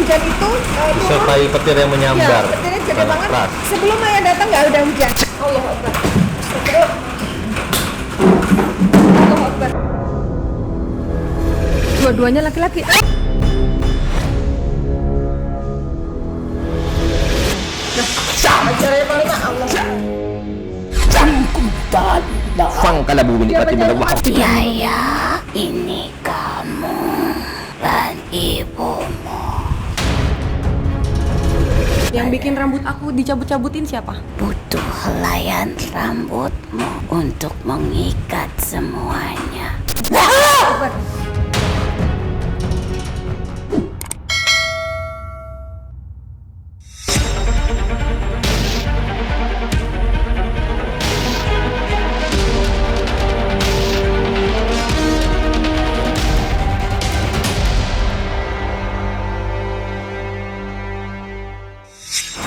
hujan itu turun. Disertai petir yang menyambar. Ya, petirnya gede sangat banget. keras. Sebelum Maya datang nggak ada hujan. Allah Akbar. Allah Akbar. Dua-duanya laki-laki. Fang kalabu nikmati Allah. Biaya ini kamu dan ibumu. Yang bikin rambut aku dicabut-cabutin siapa? Butuh helaian rambutmu untuk mengikat semuanya.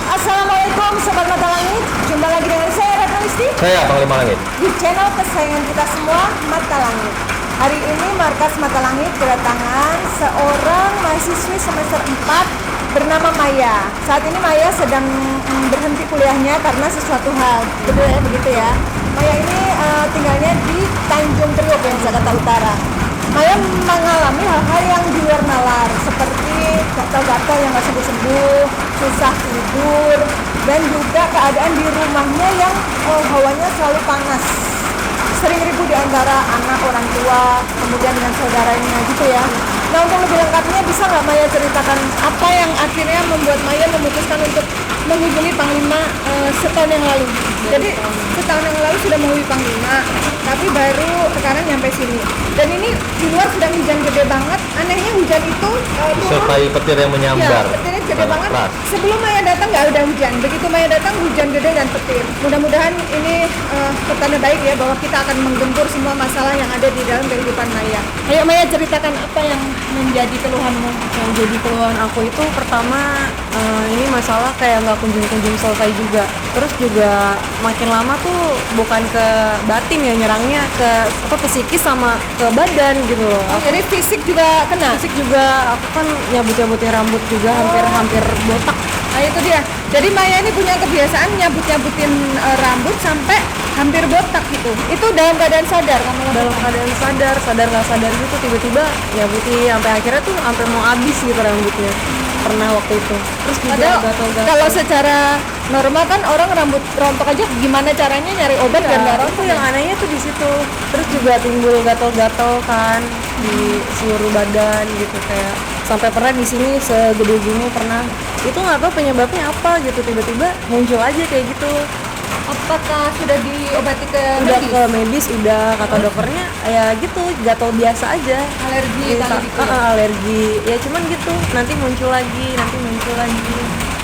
Assalamualaikum Sobat Mata Langit. Jumpa lagi dengan saya Ratna Listi Saya Panglima Langit. di channel kesayangan kita semua, Mata Langit. Hari ini Markas Mata Langit kedatangan seorang mahasiswi semester 4 bernama Maya. Saat ini Maya sedang berhenti kuliahnya karena sesuatu hal. Betul ya, begitu ya. Maya ini tinggalnya di Tanjung Priok, Jakarta Utara. Maya mengalami hal-hal yang di luar nalar, seperti gatal-gatal yang nggak sembuh-sembuh, susah tidur, dan juga keadaan di rumahnya yang hawanya selalu panas. Sering ribut di antara anak, orang tua, kemudian dengan saudaranya gitu ya. Nah, untuk lebih lengkapnya bisa nggak Maya ceritakan apa yang akhirnya membuat Maya memutuskan untuk menghubungi Panglima setahun yang lalu. Jadi setahun yang lalu sudah menghubungi Panglima, tapi baru sekarang nyampe sini. Dan ini di luar sedang hujan gede banget. Anehnya hujan itu turun. Disertai petir yang menyambar. Ya, petirnya gede sangat banget. keras. Sebelum Maya datang nggak ada hujan. Begitu Maya datang hujan gede dan petir. Mudah-mudahan ini pertanda baik ya, bahwa kita akan menggempur semua masalah yang ada di dalam kehidupan Maya. Ayo Maya ceritakan apa yang menjadi keluhanmu. Yang jadi keluhan aku itu pertama ini masalah kayak nggak kunjung-kunjung selesai juga. Terus juga makin lama tuh bukan ke batin ya nyerangnya, ke psikis sama ke badan gitu loh. Jadi fisik juga kena. Fisik juga, aku kan nyabut-nyabutin rambut juga hampir botak. Nah itu dia. Jadi Maya ini punya kebiasaan nyabut-nyabutin rambut sampai hampir botak gitu. Itu dalam keadaan sadar kamu lakukan? Dalam keadaan sadar nggak sadar gitu, tiba-tiba nyabutin sampai akhirnya tuh sampai mau habis gitu rambutnya. Pernah waktu itu. Terus juga Padahal gatal-gatal. kalau secara normal kan orang rambut rontok aja gimana caranya nyari obat biar nggak Itu rontok yang ya? anehnya tuh di situ. Terus juga timbul gatal-gatal kan di seluruh badan gitu, kayak sampai pernah di sini segede gini pernah. Itu nggak tahu penyebabnya apa gitu, tiba-tiba muncul aja kayak gitu. Apakah sudah diobati ke Udah medis? ke medis, udah kata dokternya ya gitu, gatal biasa aja. Alergi Iya, kali gitu ya? alergi. Ya cuman gitu, nanti muncul lagi.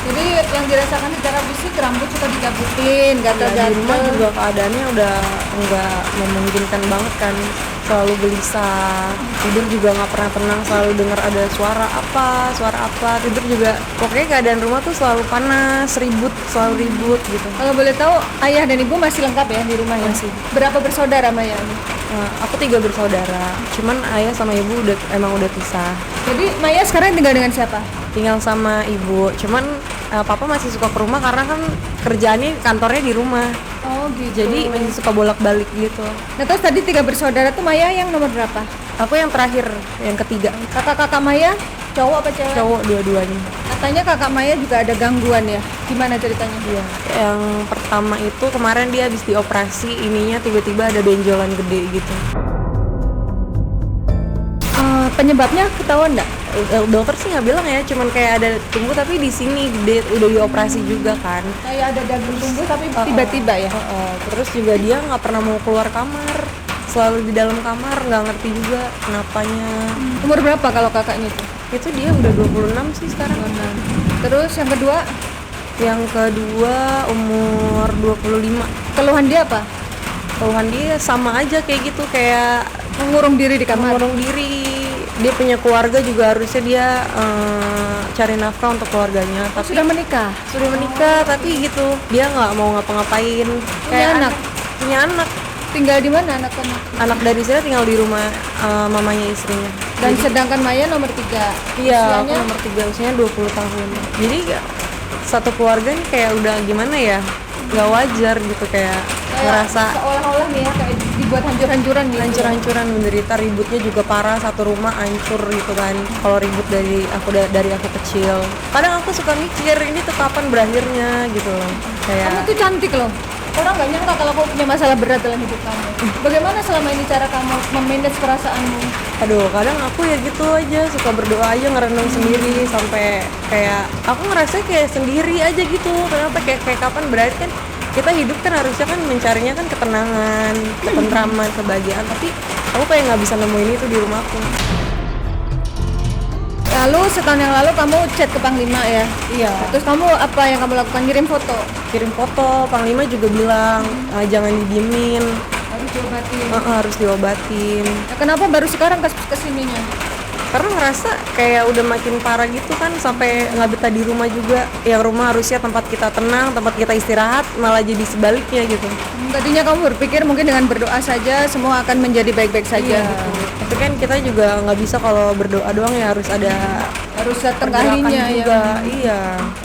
Jadi yang dirasakan secara fisik rambut suka dicabutin, Ya, di rumah gatal-gatal. juga keadaannya udah nggak memungkinkan banget kan, selalu gelisah, tidur juga nggak pernah tenang, selalu dengar ada suara apa, tidur juga pokoknya keadaan rumah tuh selalu panas, selalu ribut gitu. Kalau boleh tahu ayah dan ibu masih lengkap ya di rumah ya? Masih. Berapa bersaudara Maya? Aku 3 bersaudara, cuman ayah sama ibu emang udah pisah. Jadi Maya sekarang tinggal dengan siapa? Tinggal sama ibu, cuman papa masih suka ke rumah karena kan kerjaannya kantornya di rumah. Oh gitu. Jadi masih suka bolak-balik gitu. Nah terus tadi 3 bersaudara tuh Maya yang nomor berapa? Aku yang terakhir, yang ketiga. Kakak-kakak Maya cowok apa cewek? Cowok dua-duanya. Katanya kakak Maya juga ada gangguan ya? Gimana ceritanya? Iya. Yang pertama itu kemarin dia habis dioperasi, ininya tiba-tiba ada benjolan gede gitu. Penyebabnya ketahuan nggak? Dokter sih nggak bilang ya, cuman kayak ada tumbuh tapi di sini gede, udah dioperasi juga kan. Kayak ada daging tumbuh tapi tiba-tiba ya? Terus juga dia nggak pernah mau keluar kamar, selalu di dalam kamar, nggak ngerti juga kenapanya. Umur berapa kalau kakaknya itu? Itu dia udah 26 sih sekarang. Terus yang kedua, Yang kedua umur 25. keluhan dia apa? Keluhan dia sama aja kayak gitu, kayak Mengurung diri di kamar? mengurung diri. Dia punya keluarga juga, harusnya dia cari nafkah untuk keluarganya. Tapi Sudah menikah? sudah menikah, tapi gitu dia nggak mau ngapa-ngapain. Punya anak? Punya anak. Tinggal di mana anak-anak? Anak dari saya tinggal di rumah mamanya istrinya. Dan sedangkan Maya nomor 3. Iya, aku Usianya nomor 3, usianya 20 tahun. Jadi ya, satu keluarga nih kayak udah gimana ya, nggak wajar gitu, kayak ngerasa seolah-olah nih ya kayak dibuat hancur-hancuran gitu. hancur-hancuran, menderita, ributnya juga parah, satu rumah hancur gitu kan. Kalau ribut dari aku kecil, kadang aku suka mikir ini tuh kapan berakhirnya gitu loh. Kamu Kayak tuh cantik loh. Orang nggak nyangka kalau kamu punya masalah berat dalam hidup kamu. Bagaimana selama ini cara kamu memanage perasaanmu? aduh, kadang aku ya gitu aja, suka berdoa aja, ngerenung sendiri sampai kayak aku ngerasa kayak sendiri aja gitu. Kenapa kayak kapan berarti kan kita hidup kan harusnya kan mencarinya kan ketenangan, ketentraman, kebahagiaan, tapi aku kayak nggak bisa nemuin itu di rumahku. Lalu setahun yang lalu kamu chat ke Panglima ya? Iya. Terus kamu apa yang kamu lakukan? Kirim foto? Kirim foto, Panglima juga bilang jangan didiemin, Harus diobatin. harus diobatin. Nah, kenapa baru sekarang kesininya? Karena ngerasa kayak udah makin parah gitu kan, sampai nggak betah di rumah juga. Yang rumah harusnya tempat kita tenang, tempat kita istirahat, malah jadi sebaliknya gitu. Tadinya kamu berpikir mungkin dengan berdoa saja semua akan menjadi baik-baik saja gitu. Tapi kan kita juga nggak bisa kalau berdoa doang ya, harus ada Harus datang ke pergerakan ahlinya juga. ya. Iya,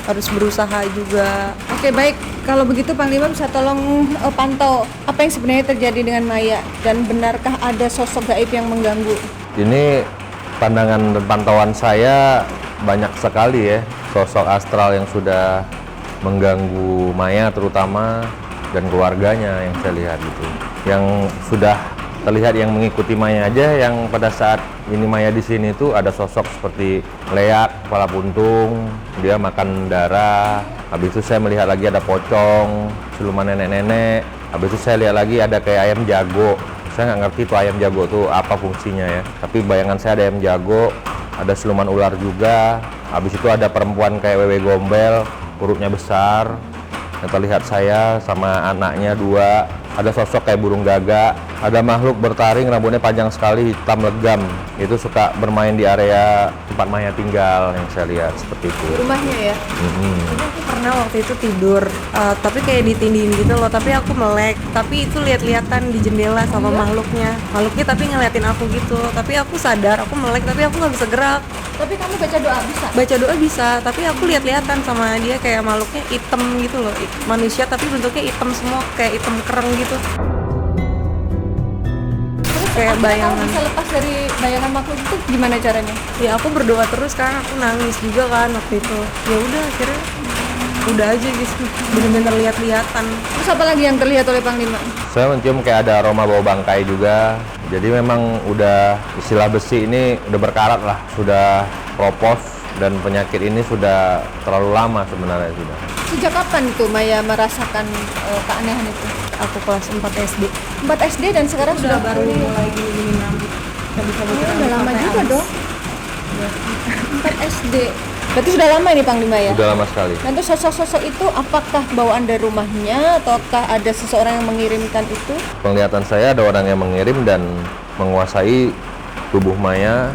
harus berusaha juga. Oke baik, kalau begitu Panglima bisa tolong pantau apa yang sebenarnya terjadi dengan Maya dan benarkah ada sosok gaib yang mengganggu? Ini pandangan dan pantauan saya banyak sekali ya sosok astral yang sudah mengganggu Maya terutama dan keluarganya yang saya lihat gitu. Yang sudah terlihat yang mengikuti Maya aja, yang pada saat ini Maya di sini tuh ada sosok seperti leak, kepala buntung, dia makan darah. Habis itu saya melihat lagi ada pocong, siluman nenek-nenek. Habis itu saya lihat lagi ada kayak ayam jago. Saya nggak ngerti tuh ayam jago tuh apa fungsinya ya. Tapi bayangan saya ada ayam jago, ada siluman ular juga. Habis itu ada perempuan kayak wewe gombel, perutnya besar. Yang terlihat saya sama anaknya 2. Ada sosok kayak burung gagak. Ada makhluk bertaring, rambutnya panjang sekali, hitam legam. Itu suka bermain di area tempat Maya tinggal yang saya lihat seperti itu. Rumahnya ya? Aku pernah waktu itu tidur, tapi kayak ditindihin gitu loh, tapi aku melek, tapi itu lihat-lihatan di jendela sama makhluknya tapi ngeliatin aku gitu, tapi aku sadar aku melek, tapi aku nggak bisa gerak. Tapi kamu baca doa bisa? Baca doa bisa, tapi aku lihat-lihatan sama dia, kayak makhluknya hitam gitu loh, manusia tapi bentuknya hitam semua, kayak hitam kereng gitu. Kayak Akhirnya bayangan. kamu bisa lepas dari bayangan makhluk itu gimana caranya? Ya aku berdoa terus kan, aku nangis juga kan waktu itu. Ya udah, akhirnya udah aja gitu, bener-bener lihat-lihatan. Terus apa lagi yang terlihat oleh Panglima? Saya mencium kayak ada aroma bau bangkai juga. Jadi memang udah istilah besi ini udah berkarat lah, sudah propos dan penyakit ini sudah terlalu lama sebenarnya sudah. Sejak kapan tuh Maya merasakan keanehan itu? Aku kelas 4 SD. 4 SD dan sekarang sudah baru kuliah. mulai gini-gini rambut. Nggak bisa bergerak Udah lama sampai juga habis. dong. 4 SD. Berarti sudah lama ini Panglima ya? Sudah lama sekali. Dan tuh sosok-sosok itu apakah bawaan dari rumahnya ataukah ada seseorang yang mengirimkan itu? Penglihatan saya ada orang yang mengirim dan menguasai tubuh Maya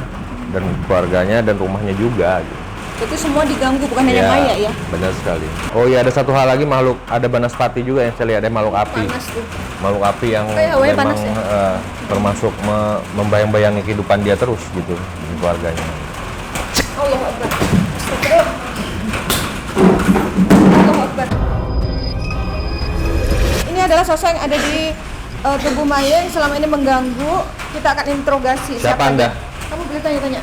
dan keluarganya dan rumahnya juga. Gitu. Itu semua diganggu bukan hanya Maya ya? Benar sekali. Oh iya, ada satu hal lagi, makhluk, ada banaspati juga yang saya lihat, ada makhluk api. Panas tuh. Makhluk api yang Kayak hawanya memang panas ya? termasuk membayang-bayangi kehidupan dia terus gitu di keluarganya. Allah Akbar. Astagfirullah. Allah Akbar. Ini adalah sosok yang ada di tubuh Maya yang selama ini mengganggu. Kita akan interogasi. Siapa Anda? dia? Kamu boleh tanya-tanya.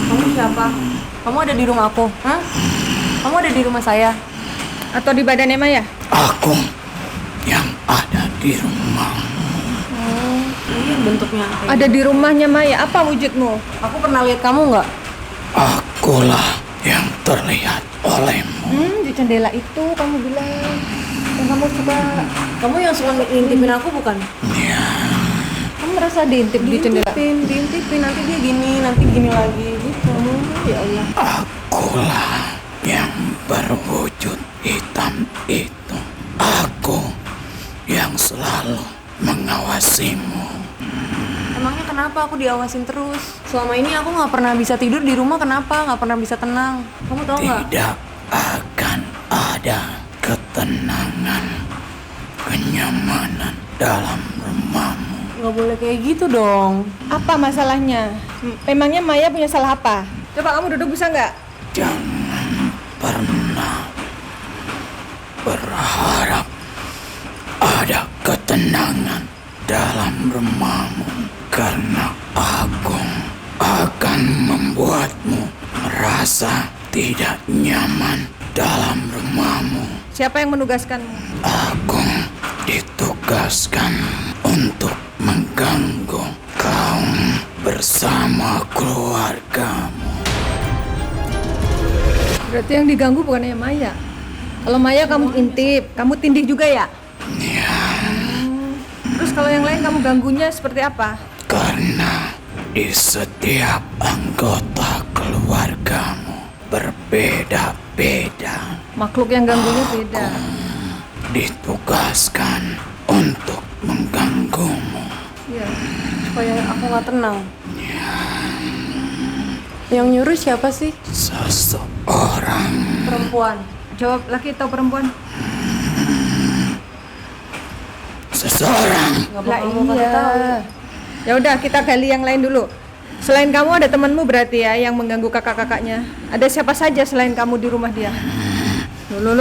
Kamu siapa? Kamu ada di rumah aku? Hah? Kamu ada di rumah saya? Atau di badannya Maya? Aku yang ada di rumah. Ini bentuknya kayak Ada di rumahnya Maya. Apa wujudmu? Aku pernah lihat kamu nggak? Akulah yang terlihat olehmu. Di jendela itu kamu bilang. Yang kamu suka. Kamu yang suka ngintipin aku bukan? Ya, Kamu merasa diintip di jendela? Diintipin, nanti dia gini, nanti gini lagi gitu. Ya Allah. akulah yang berwujud hitam itu. Aku yang selalu mengawasimu. Emangnya kenapa aku diawasin terus? Selama ini aku nggak pernah bisa tidur di rumah, kenapa? Nggak pernah bisa tenang. Kamu tahu nggak? Tidak akan ada ketenangan, kenyamanan dalam rumahmu. nggak boleh kayak gitu dong. Apa masalahnya? Memangnya Maya punya salah apa? Coba kamu duduk bisa nggak? Jangan pernah berharap ada ketenangan dalam rumahmu, karena Agung akan membuatmu merasa tidak nyaman dalam rumahmu. Siapa yang menugaskanmu? Agung ditugaskan untuk mengganggu kaum bersama keluargamu. Berarti yang diganggu bukannya Maya. Kalau Maya kamu intip, kamu tindih juga ya? Ya, Terus kalau yang lain kamu ganggunya seperti apa? karena di setiap anggota keluargamu berbeda-beda, Makhluk yang ganggunya beda. ditugaskan untuk mengganggumu. Iya. Supaya aku nggak tenang. Yang nyuruh siapa sih? Seseorang Perempuan. Jawab laki atau perempuan? seseorang Nggak Lah bakal mau kasih tahu. Ya udah kita gali yang lain dulu. Selain kamu ada temanmu berarti ya yang mengganggu kakak-kakaknya. Ada siapa saja selain kamu di rumah dia? Loh,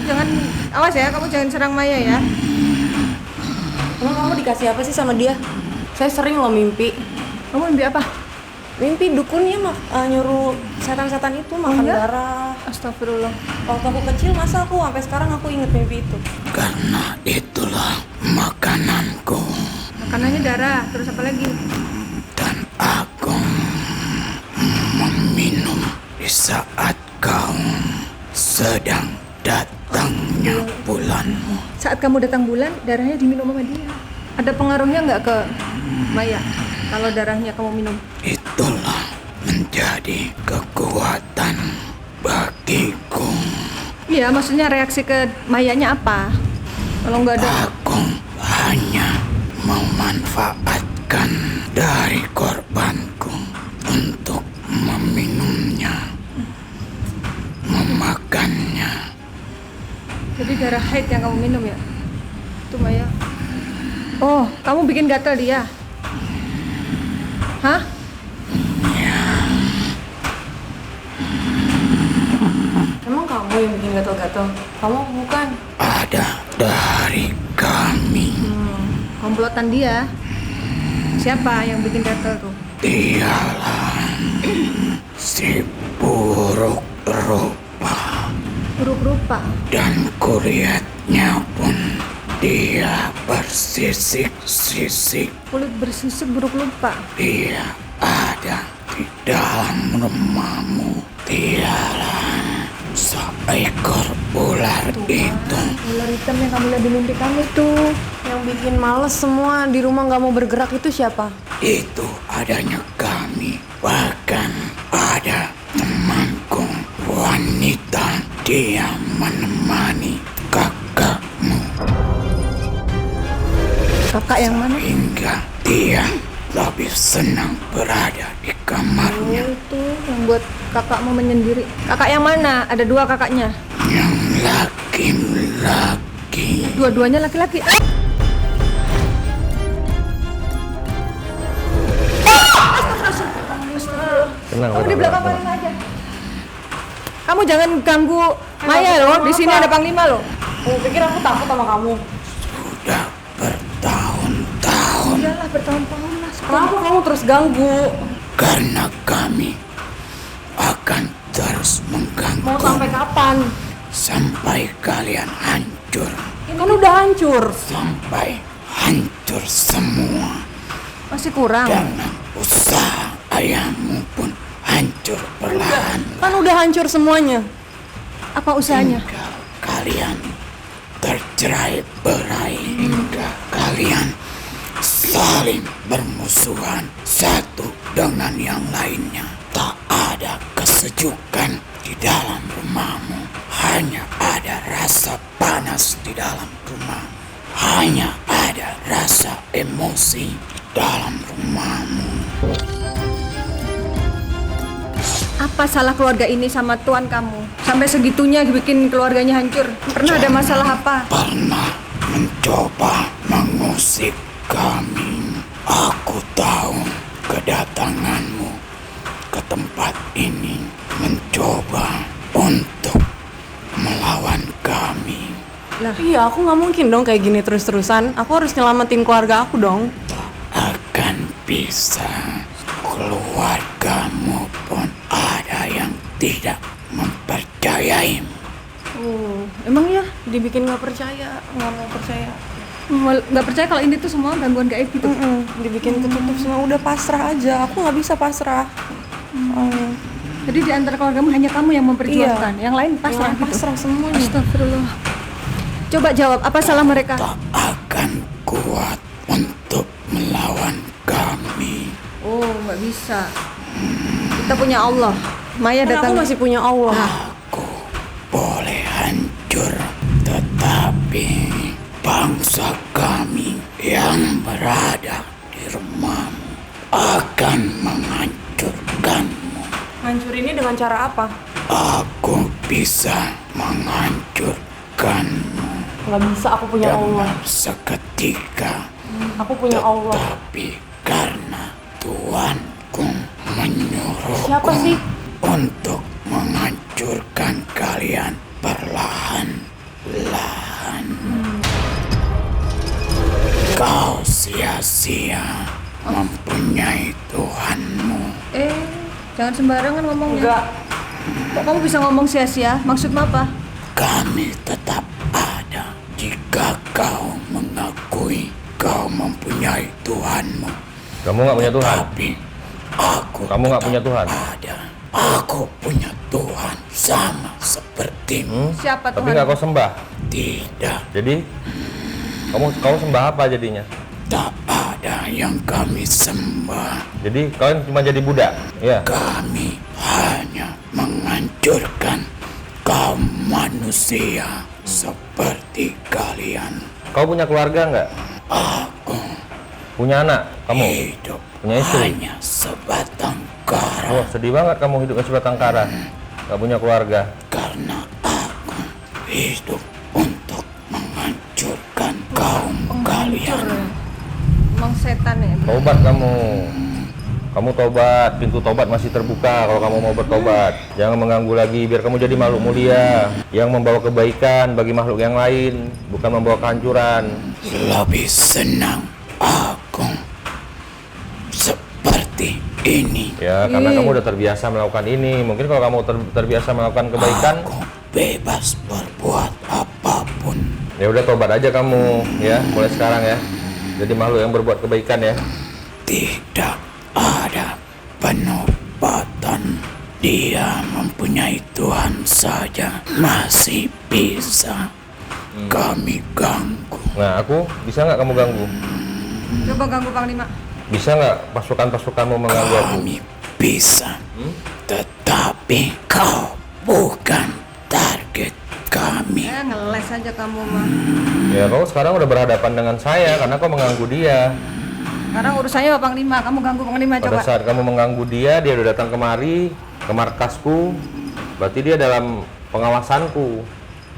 jangan awas ya, kamu jangan serang Maya ya. Emang kamu dikasih apa sih sama dia? Saya sering loh mimpi. Kamu mimpi apa? Mimpi dukunnya nyuruh setan-setan itu makan iya? darah. Astagfirullah. Waktu aku kecil masa aku sampai sekarang aku inget mimpi itu. karena itulah makananku, Makanannya darah, terus apa lagi? dan Agung meminum di saat kau sedang datangnya bulanmu. Saat kamu datang bulan, darahnya diminum sama dia. Ada pengaruhnya nggak ke Maya kalau darahnya kamu minum? Itulah menjadi kekuatan bagiku. Iya, maksudnya reaksi ke Mayanya apa? Kalau nggak ada, Agung hanya memanfaatkan dari korbanku untuk meminumnya, memakannya. jadi darah haid yang kamu minum ya? Itu Maya. Oh, kamu bikin gatal dia? Hah? Emang kamu yang bikin gatal-gatal? Kamu bukan? Ada dari kami. Komplotan dia. Siapa yang bikin gatal tuh? Dialah si buruk rupa, Buruk rupa. dan kulihatnya pun dia bersisik-sisik. Kulit bersisik buruk rupa. Dia ada di dalam rumahmu. Dialah seekor ular itu. Ular hitam yang kamu lihat di mimpi kamu tuh. Yang bikin males semua di rumah nggak mau bergerak itu siapa? Itu adanya kami. Bahkan ada temanku wanita, dia menemani kakakmu Kakak yang mana? hingga dia lebih senang berada di kamarnya. Itu yang buat kakakmu menyendiri. Kakak yang mana? Ada dua kakaknya. Yang laki-laki. Dua-duanya laki-laki. Tenang, Kamu di tenang, belakang tenang. Panglima aja. Kamu jangan ganggu Maya loh. Di sini ada Panglima loh. Kamu pikir aku takut sama kamu? Sudah bertahun-tahun Iyalah bertahun-tahun lah. Kenapa kamu terus ganggu? karena kami akan terus mengganggu Mau sampai kapan? sampai kalian hancur, Kan udah hancur. sampai hancur semua. Masih kurang. Dengan usaha ayahmu pun hancur perlahan Kan udah hancur semuanya. Apa usahanya? hingga kalian tercerai berai, hingga kalian saling bermusuhan satu dengan yang lainnya. Tak ada kesejukan di dalam rumahmu, hanya ada rasa panas di dalam rumah, hanya ada rasa emosi di dalam rumahmu. Apa salah keluarga ini sama tuan kamu? Sampai segitunya bikin keluarganya hancur. Pernah ada masalah apa? Pernah mencoba mengusik kami. Aku tahu kedatanganmu ke tempat ini mencoba untuk melawan kami. Iya, aku nggak mungkin dong kayak gini terus-terusan. Aku harus nyelamatin keluarga aku dong. Akan bisa. Keluargamu pun ada yang tidak mempercayaimu. Emang ya dibikin nggak percaya, nggak mau percaya. Nggak percaya kalau ini tuh semua gangguan gaib gitu. Dibikin ketutup semua, udah pasrah aja. Aku nggak bisa pasrah. Jadi di antara keluargamu hanya kamu yang memperjuangkan, yang lain pasrah gitu. Pasrah semuanya. Astagfirullah. Coba jawab, apa salah mereka? Tak akan kuat untuk melawan kami. Oh, nggak bisa. Kita punya Allah. Maya Kan datang. aku masih punya Allah. Aku boleh hancur, tetapi bangsa kami yang berada di rumahmu akan menghancurkanmu. Hancur ini dengan cara apa? Aku bisa menghancurkanmu Nggak bisa, aku punya Allah. dengan seketika. Aku punya Allah. Tapi karena Tuanku menyuruhku Siapa sih? untuk menghancurkan kalian perlahan-lahan. Kau sia-sia mempunyai Tuhanmu. Jangan sembarangan ngomongnya. Enggak. Kok kamu bisa ngomong sia-sia? Maksudmu apa? Kami tetap ada jika kau mengakui kau mempunyai Tuhanmu. Kamu nggak punya Tuhan? Tapi aku Kamu nggak tetap punya Tuhan? ada. Aku punya Tuhan sama sepertimu. Siapa Tapi Tuhan? nggak kau sembah. Tidak, Jadi kau sembah apa jadinya? tak ada yang kami sembah. Jadi kalian cuma jadi budak, ya? Kami hanya menghancurkan kaum manusia seperti kalian. Kau punya keluarga nggak? Aku Punya anak? Kamu? hidup Punya istri? hanya sebatang kara Wah, sedih banget kamu hidupnya sebatang kara. Nggak punya keluarga. karena aku hidup untuk menghancurkan kaum kalian. Emang setan ya? Tobat kamu. Kamu tobat, pintu tobat masih terbuka kalau kamu mau bertobat. Jangan mengganggu lagi, biar kamu jadi makhluk mulia yang membawa kebaikan bagi makhluk yang lain, bukan membawa kehancuran. Lebih senang aku seperti ini. Ya, karena kamu udah terbiasa melakukan ini. Mungkin kalau kamu terbiasa melakukan kebaikan, Aku bebas berbuat apapun. ya udah tobat aja kamu, ya, mulai sekarang ya. Jadi makhluk yang berbuat kebaikan ya. Tidak ada penobatan. Dia mempunyai Tuhan saja masih bisa kami ganggu. Nah, aku bisa nggak kamu ganggu? Coba ganggu Panglima. Bisa nggak pasukan-pasukanmu mengganggu aku? Kami bisa, tetapi kau bukan target kami. Ngeles aja kamu mah. Ya, kau sekarang udah berhadapan dengan saya karena kau mengganggu dia. Sekarang urusannya Pak Panglima, kamu ganggu Panglima Pada coba. saat kamu mengganggu dia udah datang kemari, ke markasku. Berarti dia dalam pengawasanku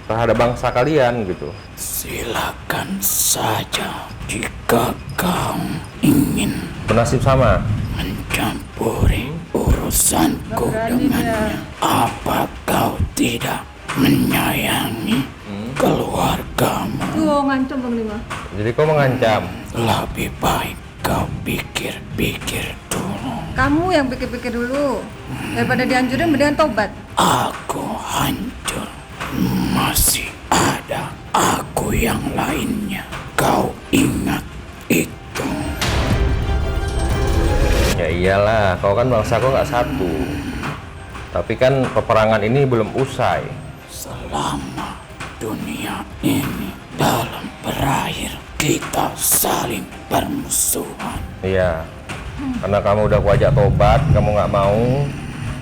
terhadap bangsa kalian gitu. Silakan saja jika kau ingin Bernasib sama. mencampuri urusanku dengannya. Apa kau tidak menyayangi keluargamu? Tuh ngancam Panglima. Jadi kau mengancam. Lebih baik kau pikir-pikir dulu. Kamu yang pikir-pikir dulu. Daripada dihancurin mendingan tobat. Aku hancur. Masih ada aku yang lainnya. Kau ingat itu. Ya iyalah, kau kan bangsa kau nggak satu. Tapi kan peperangan ini belum usai. Selama dunia ini dalam berakhir, kita saling bermusuhan. Iya. Karena kamu udah kuajak tobat, kamu nggak mau.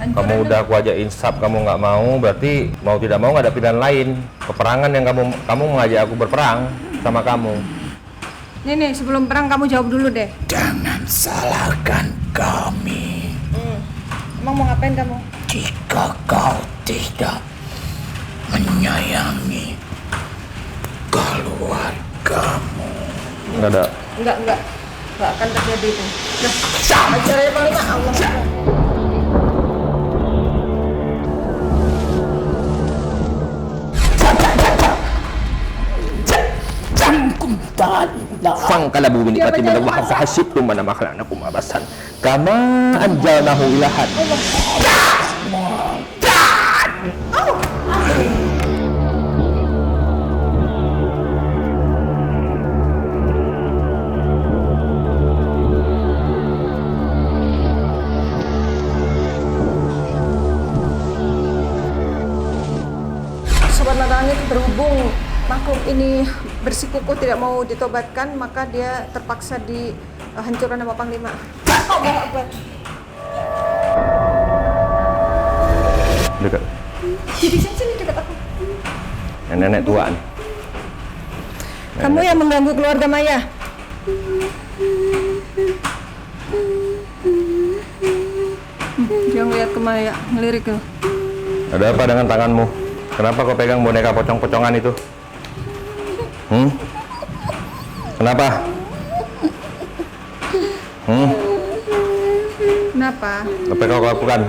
Kamu udah kuajak insaf, kamu nggak mau. Berarti mau tidak mau nggak ada pilihan lain. Peperangan yang kamu mengajak aku berperang sama kamu. Nih, sebelum perang kamu jawab dulu deh. Jangan salahkan kami. Emang mau ngapain kamu? Jika kau tidak menyayangi keluargamu, Nggak ada. Enggak. nggak akan terjadi itu. Nah, acaranya Panglima Allah. Fangkalabu bi nikmatin min Allah fa hasibtum annama khalaqnakum abasan kama anjalnahu ilahan. Sobat Mata Langit, berhubung makhluk ini bersikukuh tidak mau ditobatkan, maka dia terpaksa dihancurkan sama Panglima. Allahu Akbar. Dekat. Jadi sini dekat aku. Nenek tua nih. Kamu yang mengganggu keluarga Maya. Dia ngeliat ke Maya, ngelirik tuh. Ada apa dengan tanganmu? Kenapa kau pegang boneka pocong-pocongan itu? Kenapa? Kenapa? Apa yang kau lakukan?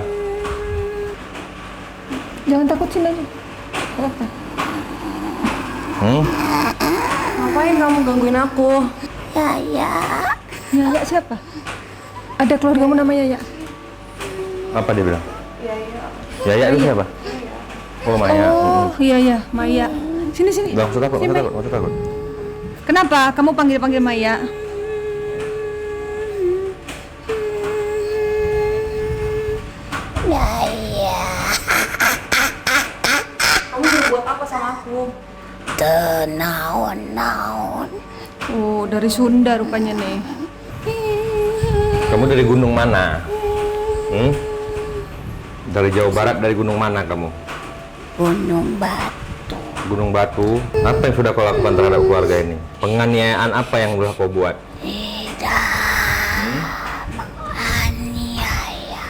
Jangan takut, sini aja. Ngapain kamu gangguin aku? Yaya, Yaya siapa? Ada keluargamu nama Yaya? Apa dia bilang? Yaya itu siapa? Oh, Maya. Oh, iya, Maya. Sini. Nggak usah takut, Sini, Maya. nggak usah takut. Kenapa kamu panggil Maya? Yaya, Kamu berbuat apa sama aku? tenaun-naun. Oh, dari Sunda rupanya nih. Kamu dari gunung mana? Dari Jawa Barat, dari gunung mana kamu? Gunung Batu. Gunung Batu. Apa yang sudah kau lakukan terhadap keluarga ini? Penganiayaan apa yang sudah kau buat? Tidak menganiaya.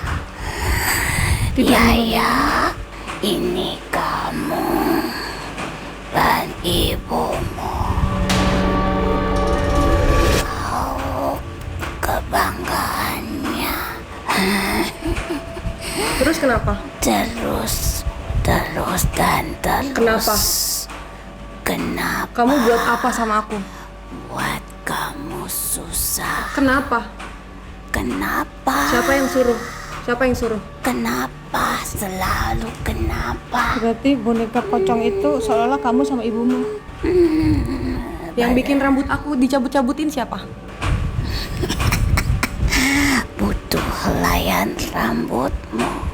Tidak Yaya, ini kamu dan ibumu. Kau kebanggaannya. Terus kenapa? Terus dan terus. Kenapa? Kenapa? Kamu buat apa sama aku? Buat kamu susah. Kenapa? Kenapa? Siapa yang suruh? Kenapa? Selalu kenapa? Berarti boneka pocong itu seolah-olah kamu sama ibumu. Yang bikin rambut aku dicabut-cabutin siapa? Butuh helaian rambutmu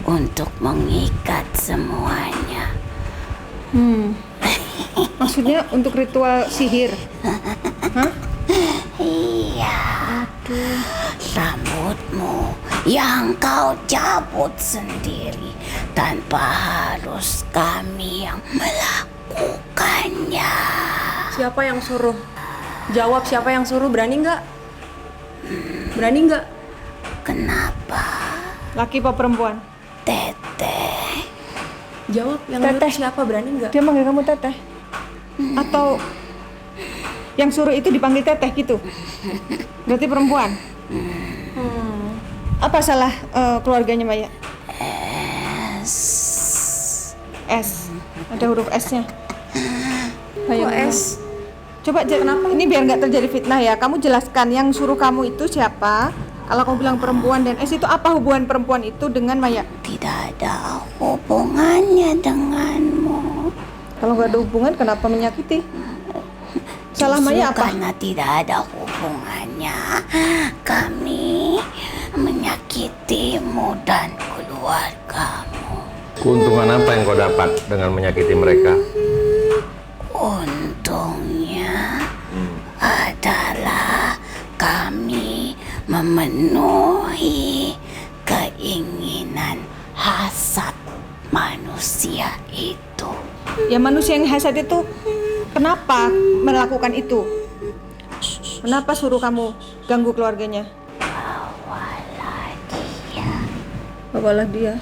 untuk mengikat semuanya. Maksudnya untuk ritual sihir. Iya. Rambutmu yang kau cabut sendiri tanpa harus kami yang melakukannya. Siapa yang suruh? Jawab, siapa yang suruh? Berani nggak? Berani nggak? Kenapa? Laki apa perempuan? Teteh. Jawab, yang Teteh. nyuruh siapa? Berani nggak? Dia manggil kamu teteh? Atau yang suruh itu dipanggil teteh gitu? Berarti perempuan? Apa salah keluarganya Maya? S. Ada huruf S-nya. Kok S? Coba kenapa? Ini biar nggak terjadi fitnah ya. Kamu jelaskan yang suruh kamu itu siapa? Kalau kamu bilang perempuan dan S itu apa hubungan perempuan itu dengan Maya? Tidak ada hubungannya denganmu. Kalau nggak ada hubungan, kenapa menyakiti? Salah Justru Maya apa? karena tidak ada hubungannya, kami menyakitimu dan keluargamu. Keuntungan apa yang kau dapat dengan menyakiti mereka? Untungnya adalah kami memenuhi keinginan hasad manusia itu. Ya manusia yang hasad itu kenapa melakukan itu? Kenapa suruh kamu ganggu keluarganya? Bawalah dia.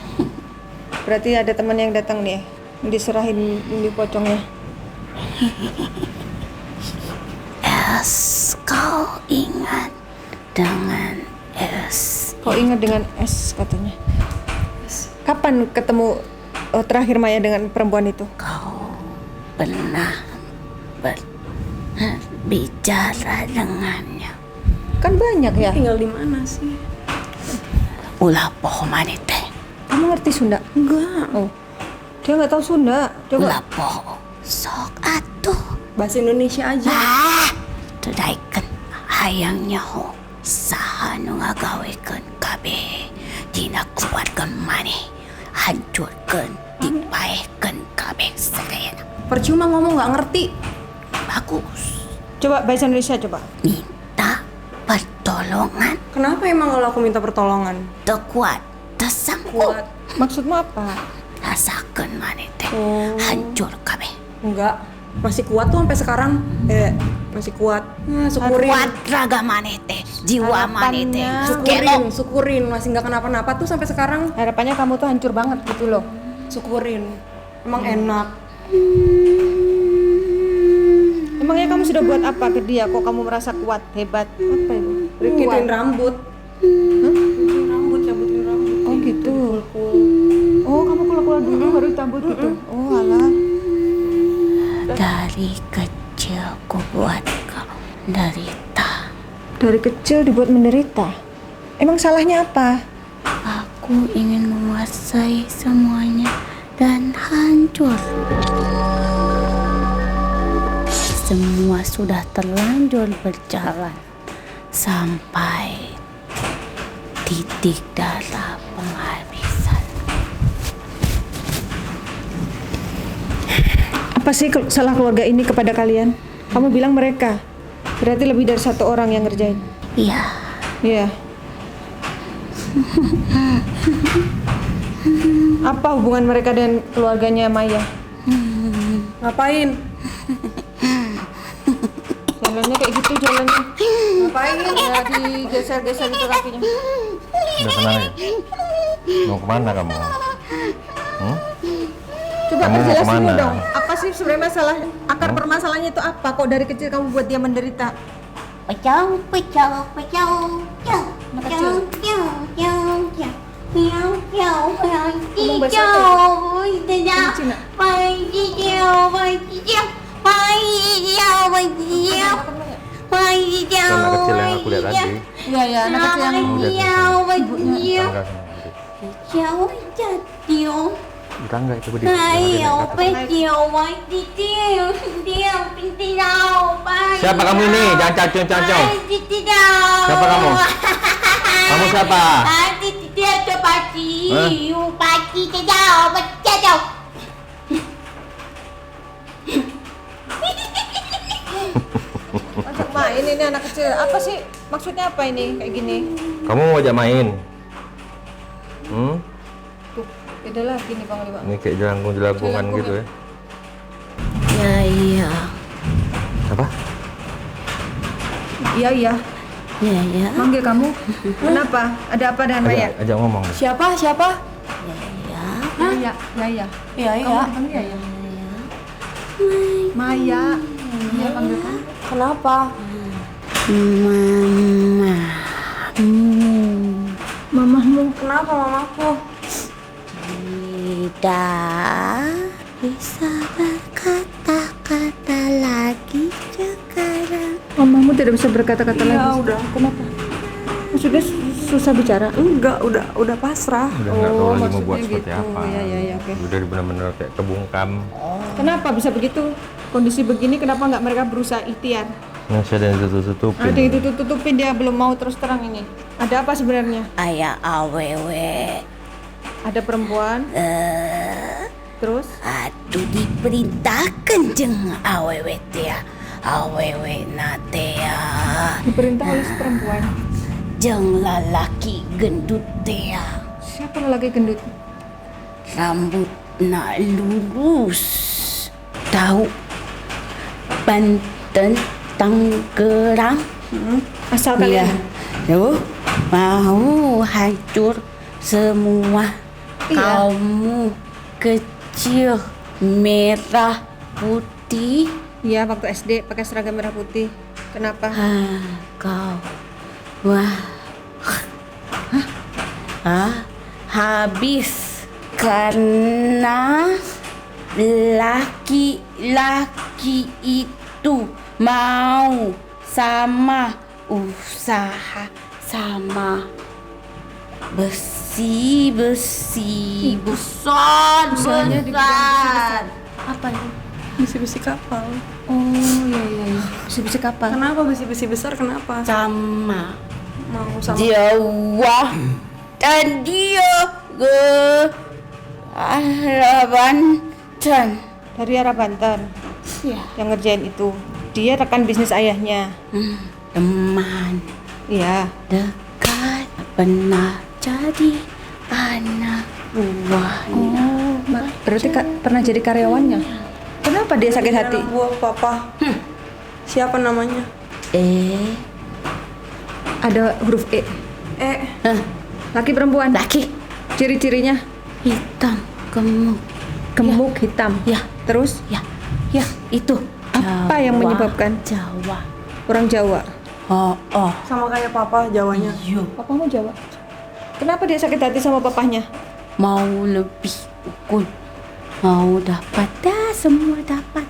Berarti ada teman yang datang nih, yang diserahin ini pocongnya. Kau ingat dengan es. Kok ingat dengan S katanya? Kapan ketemu terakhir Maya dengan perempuan itu? Kau pernah berbicara dengannya? Kan banyak ya. Tinggal di mana sih? Ulah poho manete. Kamu ngerti Sunda? Enggak. Oh, dia nggak tahu Sunda. Coba. Ulah poho. Sok atuh. Bahasa Indonesia aja. Tudaikeun hayang nyaho saha nu ngagawekeun kabeh dina keluarga maneh. Hancurkeun, dipaehkeun kabeh sadayana. Percuma ngomong nggak ngerti. Bagus. Coba bahasa Indonesia coba. Minta pertolongan. Kenapa emang kalau aku minta pertolongan? Teu kuat, teu sanggup. Maksudmu apa? Rasakeun maneh teh. Oh. Hancur kabeh. Enggak. Masih kuat tuh sampai sekarang. Masih kuat. Syukurin. Kuat raga maneh teh, jiwa maneh teh. Syukurin. Masih nggak kenapa-napa tuh sampai sekarang. Harapannya kamu tuh hancur banget gitu loh. Syukurin. Emang enak. Emangnya kamu sudah buat apa ke dia? Kok kamu merasa kuat, hebat? Apa itu? Gituin rambut. Gituin rambut, cabutin rambut. Oh gitu. Oh kamu kula-kula dulu baru cabut gitu. Oh alah. Dari kecil ku buat kau derita. Dari kecil dibuat menderita. Emang salahnya apa? Aku ingin menguasai semuanya dan hancur. Semua sudah terlanjur berjalan sampai titik darah penghabisan. Apa sih salah keluarga ini kepada kalian? Kamu bilang mereka. Berarti lebih dari satu orang yang ngerjain. Iya, Iya. Apa hubungan mereka dengan keluarganya Maya? Ngapain? Jalannya kayak gitu jalannya. Ngapain? Ya digeser-geser itu kakinya. Udah tenang ya? Mau kemana kamu? Coba Kamu mau jelasin kemana? dong. Apa sih sebenarnya masalah akar permasalahannya itu apa? Kok dari kecil kamu buat dia menderita? pecau, pecau, pecau, pecau, pecau, pecau, pecau, pecau, pecau, Ngomong bahasa pecau, Ini Cina. pecau, pecau, pecau, pecau. Itu anak kecil yang aku lihat tadi. Iya ya, anak kecil yang Di tangga itu berdiri. Siapa kamu ini? Jangan cacau-cacau. Siapa kamu? Kamu siapa? Ajak main ini anak kecil. Apa sih maksudnya apa ini kayak gini? Kamu mau ajak main? Tuh, beda lagi nih Bang Lima. Ini kayak jelangkung-jelangkungan gitu ya. Ya iya, Iya Apa? iya. ya ya, Manggil kamu. Kenapa? Ada apa dengan Maya? Ajak ngomong. Siapa? Siapa? ya. Iya, iya, iya. Iya, Kamu iya. dipanggil ya? Maya. Iya, panggil kamu. Kenapa? Mama. Mamahmu. Kenapa mamaku? Tidak bisa berkata-kata lagi sekarang. Mamamu tidak bisa berkata-kata Iya, lagi. udah. Kenapa? Maksudnya susah bicara? Enggak, udah pasrah. Udah nggak tahu lagi mau maksudnya buat seperti gitu. apa. Iya, iya, iya, oke. Udah benar-benar kayak kebungkam. Kenapa bisa begitu? Kondisi begini kenapa nggak mereka berusaha ikhtiar? Masih ada yang tutup-tutupin. Ada yang ditutupin dia belum mau terus terang ini. Ada apa sebenarnya? Ayah awewe. Ada perempuan. Terus? Aduh diperintahkan jeng awewe tia. Awewe na tia. Diperintah oleh si perempuan. Jeng lalaki gendut tia. Siapa lagi gendut? Rambut na lurus. Tahu Banten Tangerang. Asal Iya. kalian. Tuh, mau hancur semua. Iya. Kamu kecil merah putih. Iya, waktu SD pakai seragam merah putih. Kenapa? Kau Wah. Habis karena laki-laki itu mau sama usaha sama besi besar. Apa itu? Besi-besi kapal. Oh iya. Besi-besi kapal. Kenapa besi-besi besar? Kenapa? Sama Mau sama Jawa dan dia ke arah Banten. Dari arah Banten Ya, yang ngerjain itu. Dia rekan bisnis ayahnya. teman Iya. dekat pernah jadi anak buahnya. Berarti pernah jadi karyawannya. Kenapa dia sakit hati? anak buah papa. Siapa namanya? Ada huruf E. Laki perempuan. Laki Ciri-cirinya hitam gemuk. gemuk hitam. Ya, Terus ya, itu. Apa yang menyebabkan? Jawa? orang Jawa. Oh. Sama kayak papa Jawanya. Iya. Papamu Jawa. Kenapa dia sakit hati sama papahnya? Mau lebih ukun, mau dapat semua dapat.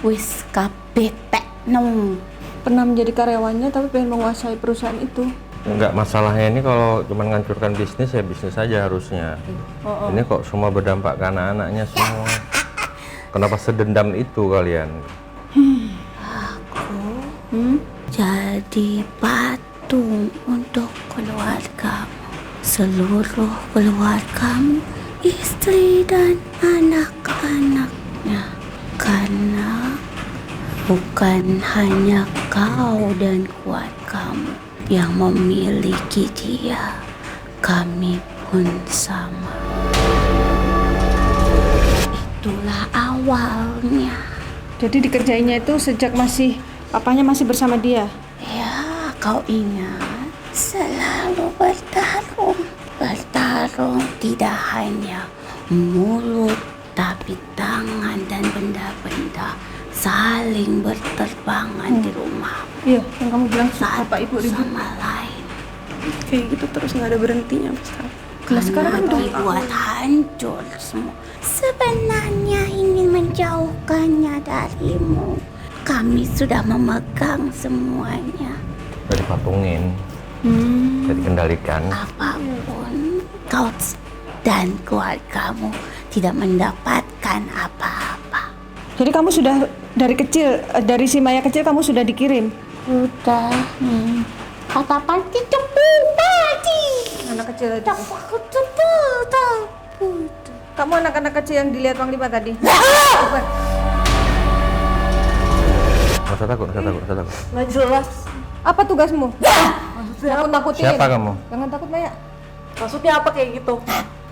Wis kabeh tekno. Pernah menjadi karyawannya tapi pengen menguasai perusahaan itu. Enggak, masalahnya ini kalau cuma ngancurkan bisnis ya bisnis saja harusnya. Ini kok semua berdampak ke anak-anaknya semua. Kenapa sedendam itu kalian? Jadi patung untuk keluargamu, seluruh keluargamu, istri dan anak-anaknya. Karena bukan hanya kau dan keluargamu yang memiliki dia, kami pun sama. Itulah awalnya. Jadi dikerjainnya itu sejak papahnya masih bersama dia. Ya, kau ingat selalu bertarung. Bertarung tidak hanya mulut, tapi tangan dan benda-benda saling berterbangan di rumah. Iya, yang kamu bilang bapak ibu ribut. Sama lain. Kayak gitu terus nggak ada berhentinya Ustaz. Sekarang kan udah dibuat hancur semua. Sebenarnya ingin menjauhkannya darimu. Kami sudah memegang semuanya. Udah dipatungin, jadi kendalikan. Apapun kau dan keluargamu tidak mendapatkan apa-apa. Jadi kamu sudah dari kecil, dari si Maya kecil kamu sudah dikirim. Sudah. Kata panti cepu tadi. Anak kecil itu. Cepu. Kamu anak-anak kecil yang dilihat Panglima tadi. Nggak usah takut. Nggak jelas. Apa tugasmu? Jangan takutin. Siapa kamu? Jangan takut Maya. Maksudnya apa kayak gitu?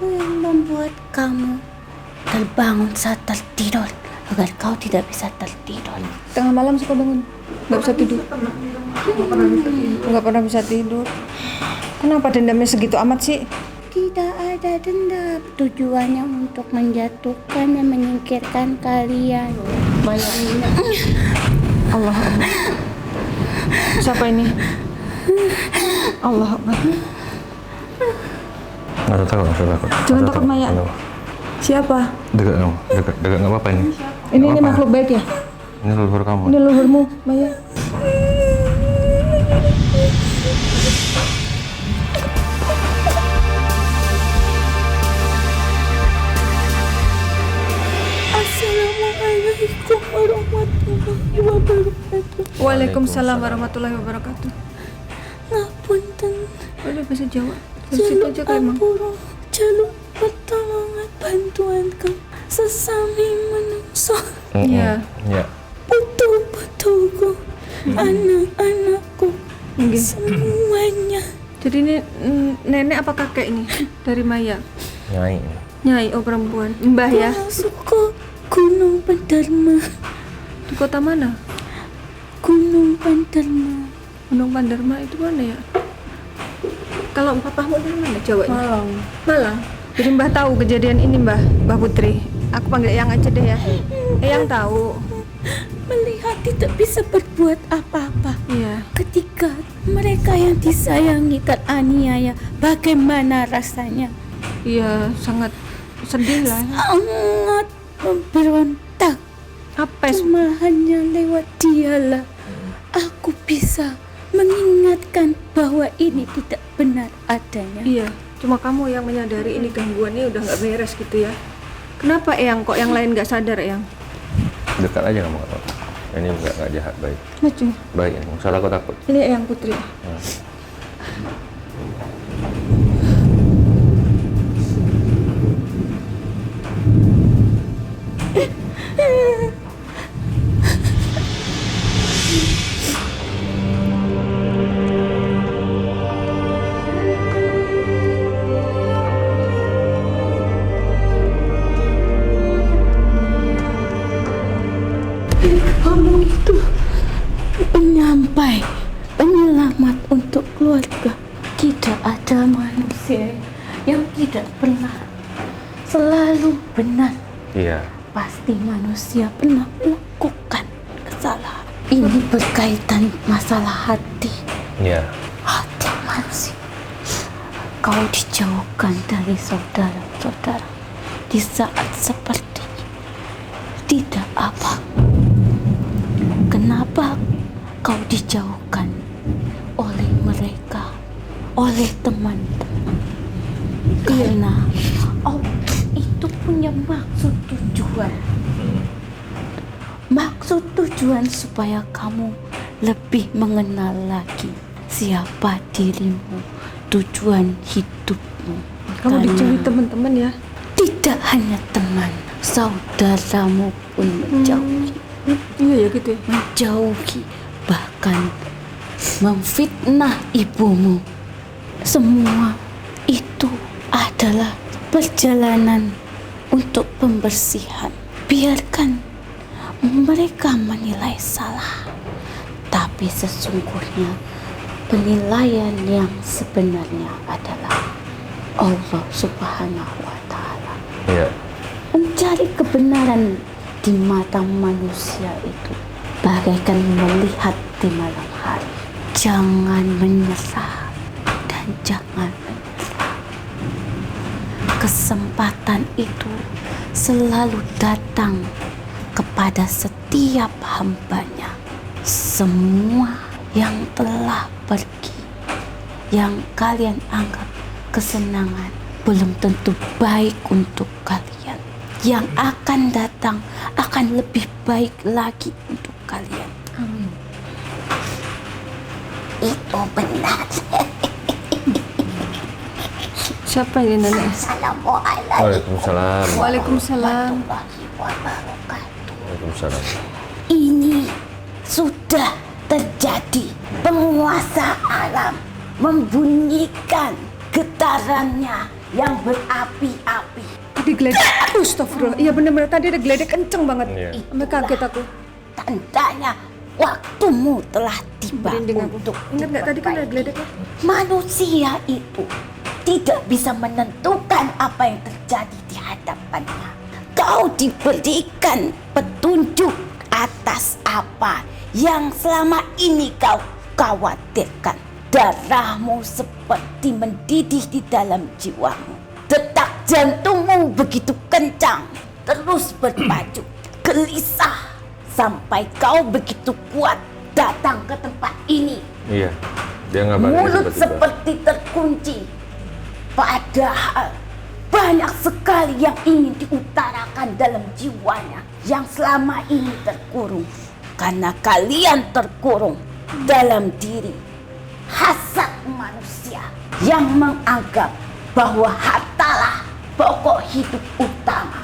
Yang membuat kamu terbangun saat tertidur agar kau tidak bisa tertidur. Tengah malam suka bangun. Nggak bisa tidur. Nggak pernah bisa tidur. Kenapa dendamnya segitu amat sih? Tidak ada dendam, tujuannya untuk menjatuhkan dan menyingkirkan kalian. Allah. Siapa ini? Allah. Nggak usah takut. Jangan takut, Maya. Siapa? Dekat nggak apa-apa ini. Ini makhluk baik ya? Ini leluhur kamu. Ini leluhurmu, Maya. Assalamualaikum warahmatullahi wabarakatuh. Waalaikumsalam warahmatullahi wabarakatuh. Ngapunten, Boleh bahasa Jawa. Dari situ aja kok emang. jaluk jaluk pertolongan bantuan ke sesami menungso. Iya. Ya. Putu-putuku, anak-anakku, semuanya. Jadi ini nenek apa kakek ini? Dari Maya. Nyai. Nyai, oh perempuan. Mbah ya. Masuk ke Gunung Pandarma. Di kota mana? Gunung Pandarma. Gunung Pandarma itu mana ya? Kalau papahmu dari mana Jawanya? Malang. Jadi Mbah tahu kejadian ini Mbah Putri. Aku panggil Eyang aja deh ya. Eyang tahu. Melihat tidak bisa berbuat apa-apa. Iya. ketika mereka yang disayangi teraniaya, bagaimana rasanya? Iya, sangat sedih lah. Sangat memberontak. Apa sih? Cuma hanya lewat dialah aku bisa mengingatkan bahwa ini tidak benar adanya. Iya, cuma kamu yang menyadari ini gangguannya udah nggak beres gitu ya. Kenapa Eyang kok yang lain nggak sadar Eyang? Dekat aja kamu kata. Ini nggak jahat, baik. Lucu. Baik, nggak usah takut. Ini Eyang Putri. Kamu itu penyampai, penyelamat untuk keluarga. Tidak ada manusia yang tidak pernah selalu benar. Iya. Pasti manusia pernah melakukan kesalahan. Ini berkaitan masalah hati. Iya. Hati manusia. Kau dijauhkan dari saudara-saudara di saat seperti ini. Tidak apa. Kenapa kau dijauhkan oleh mereka, oleh teman-teman? Karena Allah itu punya maksud tujuan. Maksud tujuan supaya kamu lebih mengenal lagi siapa dirimu, tujuan hidupmu. Kamu Karena dicari teman-teman ya? tidak hanya teman, saudaramu pun menjauhi. Iya ya gitu ya. Menjauhi, bahkan memfitnah ibumu. Semua itu adalah perjalanan untuk pembersihan. Biarkan mereka menilai salah, tapi sesungguhnya penilaian yang sebenarnya adalah Allah Subhanahu wa Ta'ala. Iya. Mencari kebenaran di mata manusia itu bagaikan melihat di malam hari. Jangan menyerah dan jangan menyerah. Kesempatan itu selalu datang kepada setiap hambanya. Semua yang telah pergi, yang kalian anggap kesenangan, belum tentu baik untuk kalian. Yang akan datang akan lebih baik lagi untuk kalian. Amin. Itu benar. Siapa ini nenek? Assalamualaikum Waalaikumsalam. Waalaikumsalam. warahmatullahi wabarakatuh. Waalaikumsalam. Ini sudah terjadi. Penguasa alam membunyikan getarannya yang berapi-api. Tadi geledek. Astagfirullah. Iya bener-bener tadi ada geledek kenceng banget. Iya. Sampai kaget aku. Tandanya waktumu telah tiba Merinding aku. untuk Ingat nggak tadi kan ada geledeknya? manusia itu tidak bisa menentukan apa yang terjadi di hadapannya. Kau diberikan petunjuk atas apa yang selama ini kau khawatirkan. Darahmu seperti mendidih di dalam jiwamu. Detak jantungmu begitu kencang, terus berpacu, gelisah, sampai kau begitu kuat datang ke tempat ini. Iya. Dia ngabarin Mulut tiba-tiba. seperti terkunci. Padahal banyak sekali yang ingin diutarakan dalam jiwanya yang selama ini terkurung. Karena kalian terkurung dalam diri hasad manusia yang menganggap bahwa hartalah pokok hidup utama.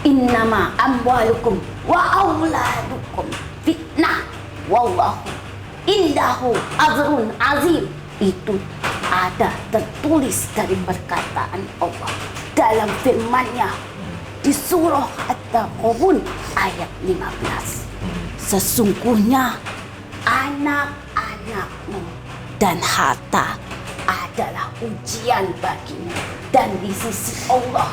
Innama amwalukum wa auladukum fitnah wallahu indahu azrun azim. Itu ada tertulis dari perkataan Allah dalam firman-Nya di surah At-Taghabun ayat 15. Sesungguhnya anak-anakmu dan harta adalah ujian bagimu, dan di sisi Allah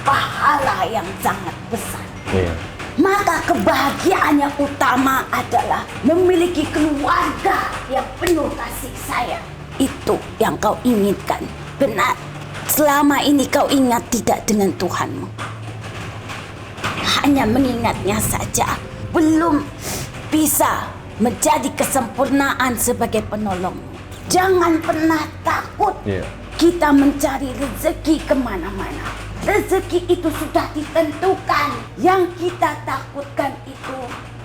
pahala yang sangat besar. Iya. Maka kebahagiaan yang utama adalah memiliki keluarga yang penuh kasih sayang. Itu yang kau inginkan, benar. Selama ini kau ingat tidak dengan Tuhanmu. Hanya mengingatnya saja, belum bisa menjadi kesempurnaan sebagai penolongmu. Jangan pernah takut. Kita mencari rezeki kemana-mana. Rezeki itu sudah ditentukan. Yang kita takutkan itu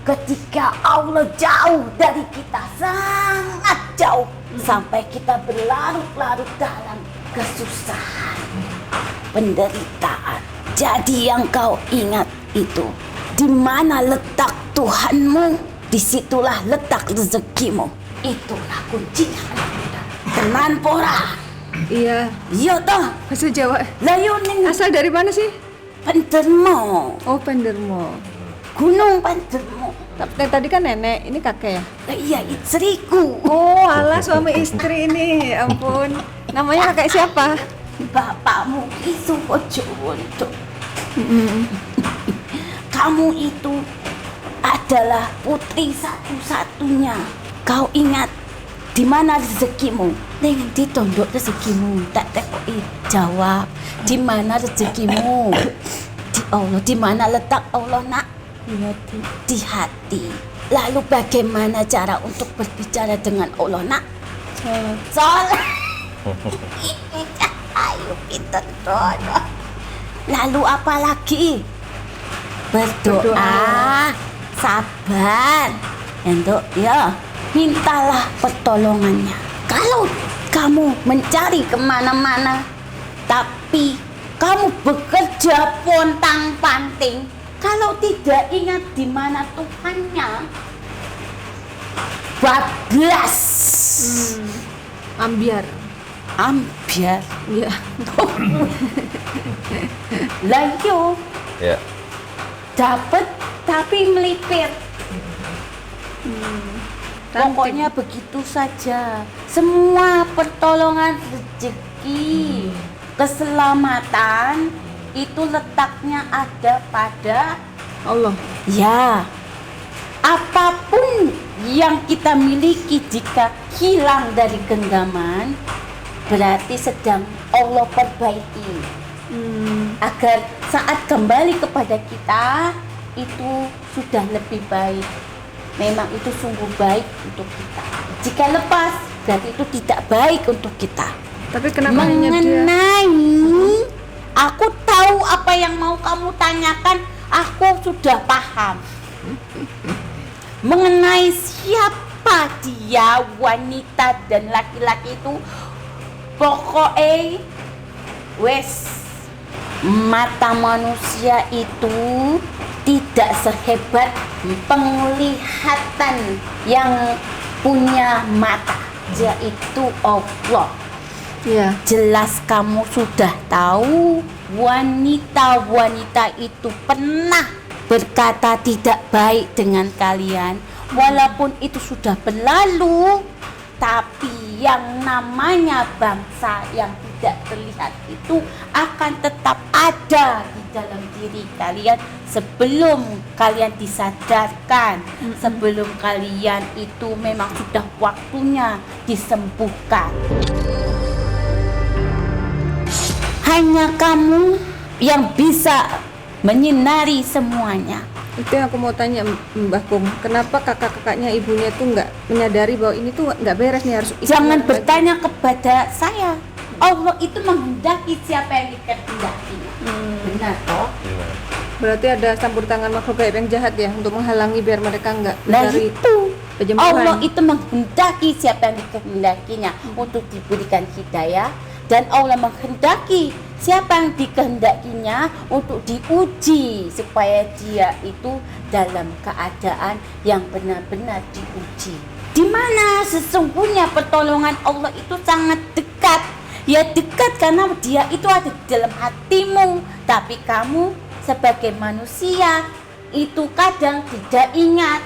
ketika Allah jauh dari kita, sangat jauh, sampai kita berlarut-larut dalam kesusahan, penderitaan. Jadi yang kau ingat itu, di mana letak Tuhanmu, disitulah letak rezekimu. Itulah kuncinya, anak muda. Tenan pora. Iya, Iya toh. bahasa Jawa. Layu ning Asal dari mana sih? Pendermo, Oh, Pendermo. Gunung Pendermo. Tadi kan nenek, ini kakek ya? Iya, istriku. Oh, alah suami istri ini. Ya ampun. Namanya kakek siapa? Bapakmu itu Ojo Wonto. Kamu itu adalah putri satu-satunya. Kau ingat di mana rezekimu? Dengan ditondok rezekimu. Tak tekoki jawab. Di mana rezekimu? Di Allah. Di mana letak Allah, nak? Di hati. Di hati. Lalu bagaimana cara untuk berbicara dengan Allah, nak? Sholat. Ayo kita doa. Lalu apa lagi? Berdoa. Sabar. Untuk ya, mintalah pertolongannya. Kalau kamu mencari kemana-mana, tapi kamu bekerja pontang-panting, kalau tidak ingat di mana Tuhannya, bablas. Ambiar. Ambiar. Iya. Layu Ya. dapat tapi melipir. Pokoknya begitu saja. Semua pertolongan rezeki, keselamatan itu letaknya ada pada Allah. ya. Apapun yang kita miliki jika hilang dari genggaman, berarti sedang Allah perbaiki. Agar saat kembali kepada kita itu sudah lebih baik. Memang itu sungguh baik untuk kita. Jika lepas, berarti itu tidak baik untuk kita. Tapi kenapa hanya dia? Mengenai, aku tahu apa yang mau kamu tanyakan. Aku sudah paham. Mengenai siapa dia, wanita dan laki-laki itu, pokoknya wes, mata manusia itu tidak sehebat penglihatan yang punya mata, yaitu Allah. Iya. Jelas kamu sudah tahu wanita-wanita itu pernah berkata tidak baik dengan kalian, walaupun itu sudah berlalu. Tapi yang namanya bangsa yang tidak terlihat itu akan tetap ada di dalam diri kalian sebelum kalian disadarkan, sebelum kalian itu memang sudah waktunya disembuhkan. Hanya kamu yang bisa menyinari semuanya. Itu yang aku mau tanya Mbah Kum, kenapa kakak-kakaknya ibunya tuh nggak menyadari bahwa ini tuh nggak beres nih, harus Jangan istighfar bertanya kepada saya. Allah itu menghendaki siapa yang dikehendakinya. Benar toh? Iya. Berarti ada campur tangan makhluk gaib yang jahat ya untuk menghalangi biar mereka nggak Nah mencari itu penyembuhan. Allah itu menghendaki siapa yang dikehendakinya untuk diberikan hidayah, dan Allah menghendaki siapa yang dikehendakinya untuk diuji supaya dia itu dalam keadaan yang benar-benar diuji. Di mana sesungguhnya pertolongan Allah itu sangat dekat. Ya dekat karena dia itu ada di dalam hatimu, tapi kamu sebagai manusia itu kadang tidak ingat.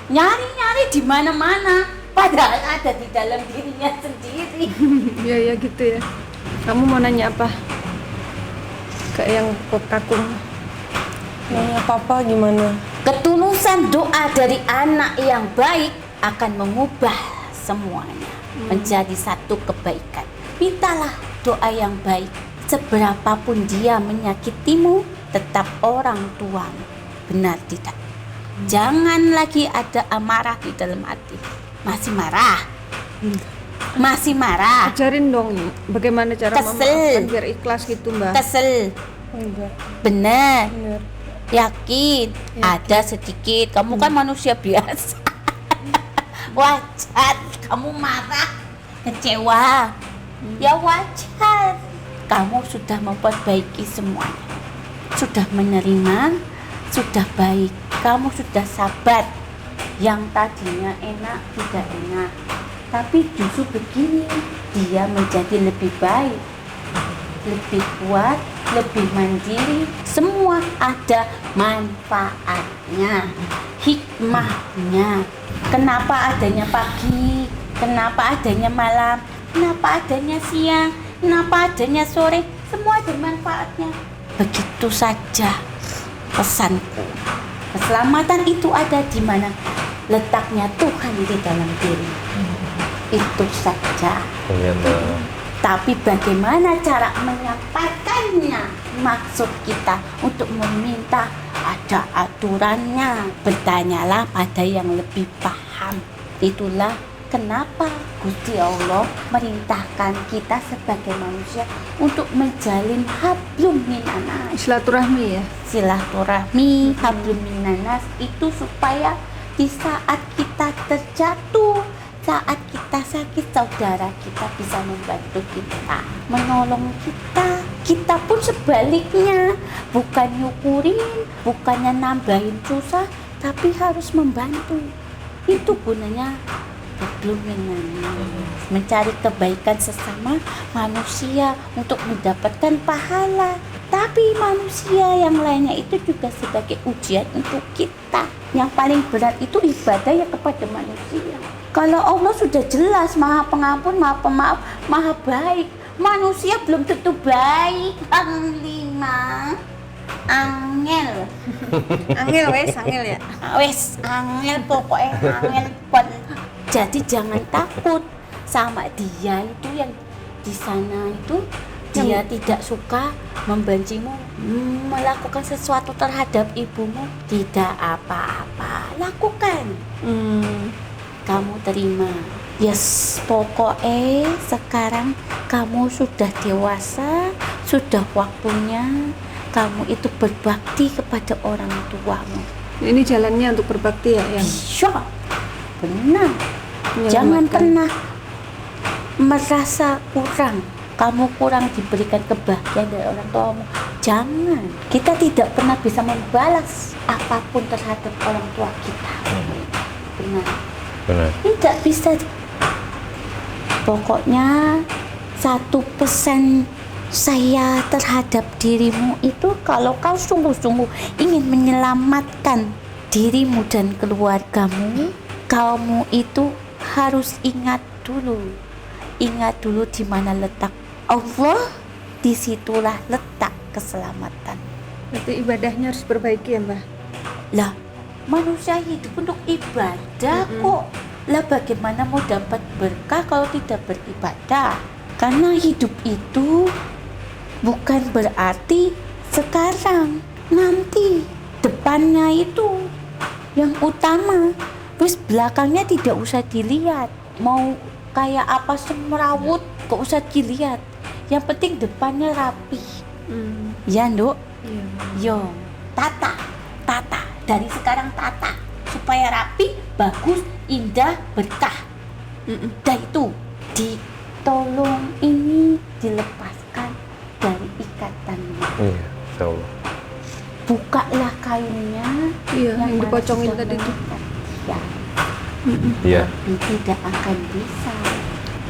Nyari-nyari di mana-mana, padahal ada di dalam dirinya sendiri. Iya ya gitu ya. Kamu mau nanya apa? Kayak yang kakung. Nanya papa gimana? Ketulusan doa dari anak yang baik akan mengubah semuanya menjadi satu kebaikan. Mintalah doa yang baik. Seberapapun dia menyakitimu, tetap orang tuamu. Benar tidak? Jangan lagi ada amarah di dalam hati. Masih marah? Masih marah? Ajarin dong bagaimana cara Kesel. memaafkan biar ikhlas gitu, Mbak. Kesel? Enggak. Benar. Yakin? Ada sedikit. Kamu kan manusia biasa. Wajar kamu marah, kecewa. Ya wajar. Kamu sudah memperbaiki semuanya. Sudah menerima, sudah baik. Kamu sudah sabar. Yang tadinya enak tidak enak. Tapi justru begini, dia menjadi lebih baik, lebih kuat, lebih mandiri. Semua ada manfaatnya, hikmahnya. Kenapa adanya pagi? Kenapa adanya malam? Kenapa adanya siang? Kenapa adanya sore? Semua ada manfaatnya. Begitu saja pesanku. Keselamatan itu ada di mana? Letaknya Tuhan di dalam diri. Itu saja. Iya, Mbak. Tapi bagaimana cara menyampaikannya? Maksud kita untuk meminta ada aturannya. Bertanyalah pada yang lebih paham. Itulah kenapa Gusti Allah merintahkan kita sebagai manusia untuk menjalin hablum minanas. Silaturahmi ya. Silaturahmi, hablum minanas itu supaya di saat kita terjatuh, saat kita sakit, saudara kita bisa membantu kita, menolong kita. Kita pun sebaliknya, bukan nyukurin, bukannya nambahin susah, tapi harus membantu. Itu gunanya hablum minanas, mencari kebaikan sesama manusia untuk mendapatkan pahala. Tapi manusia yang lainnya itu juga sebagai ujian untuk kita. Yang paling berat itu ibadah ya kepada manusia. Kalau Allah sudah jelas maha pengampun, maha pemaaf, maha baik, manusia belum tentu baik. Panglima angel. Angel wes, angel ya. Wes angel, pokoknya angel pon. Jadi jangan takut sama dia itu yang di sana itu. Dia tidak suka, membencimu, melakukan sesuatu terhadap ibumu, tidak apa-apa, lakukan. Kamu terima. Yes, pokoknya sekarang kamu sudah dewasa, sudah waktunya kamu itu berbakti kepada orang tuamu. Ini jalannya untuk berbakti ya, yang Iya, benar. menyelamatkan. Jangan pernah merasa kurang. Kamu kurang diberikan kebahagiaan dari orang tuamu. Jangan. Kita tidak pernah bisa membalas apapun terhadap orang tua kita. Benar. Benar. Tidak bisa. Pokoknya 1% saya terhadap dirimu itu kalau kau sungguh-sungguh ingin menyelamatkan dirimu dan keluargamu, kamu itu harus ingat dulu di mana letak Allah, disitulah letak keselamatan. Berarti ibadahnya harus perbaiki ya, Mbak. Lah, manusia hidup untuk ibadah kok. Lah bagaimana mau dapat berkah kalau tidak beribadah? Karena hidup itu bukan berarti sekarang, nanti, depannya itu yang utama. Terus belakangnya tidak usah dilihat. Mau kayak apa semrawut, gak usah dilihat. Yang penting depannya rapi. Ya, Nduk? Yo, tata. Dari sekarang tata supaya rapi, bagus, indah, berkah. Dan itu ditolong ini dilepaskan dari ikatannya. Iya, insya Allah. Bukalah kainnya. Iya, yang mana dipocongin sudah tadi tuh. mengikat. Ya, Iya. tapi tidak akan bisa.